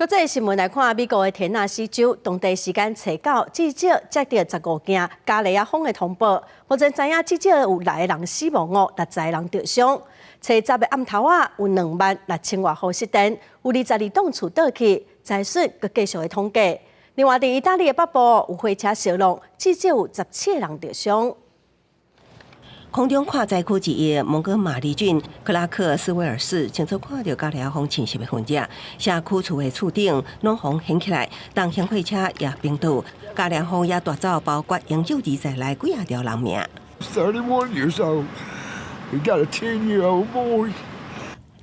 国际新闻来看，美国的田纳西州当地时间初九，至少接到15件加利亚风的通报，目前知影至少有6个人死亡，60个人受伤。初10的暗头啊，有26000外户失电，有22栋厝倒去，灾损搁继续的统计。另外，伫意大利的北部有火车烧落，至少有17个人受伤。 空中跨灾区之一蒙哥马利郡克拉克斯威尔市，清楚看到加利亚风侵袭的痕迹，社区厝的厝顶拢风掀起来，重型货车也冰倒，加利亚风也夺走包括营救机在内几条人命。31 years old. We got a 10-year-old boy.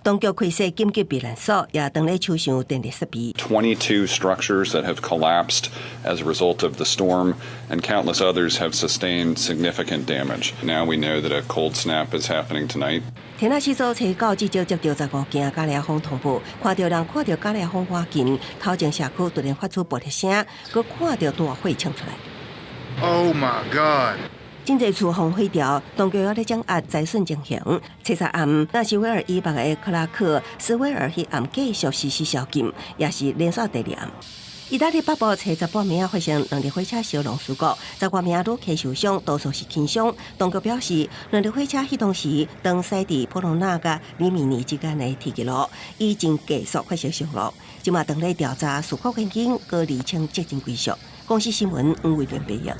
当局开设紧急避难所，也当咧抽象电力设备。22 structures that have collapsed as a result of the storm, and countless others have sustained significant damage. Now we know that a cold snap is happening tonight. 田纳西州初9至少接到15件加利亚风通报，看到人看到加利亚风花近，头前社区突然发出爆裂声，佮看到大火冲出来。 Oh my God. 真侪厝风毁掉，当局要咧掌握灾损情形。初3暗，纳西威尔以北的克拉克斯威尔迄暗继续实施宵禁，也是连续第2暗。意大利北部初18名发生2列火车烧亡事故，10名旅客受伤，多数是轻伤。当局表示，2列火车启动时当驶伫普隆纳甲里米尼之间的铁路，已经继续发生上路。即马当咧调查事故原因，搁厘清责任归属。公司新闻黄伟廉报道。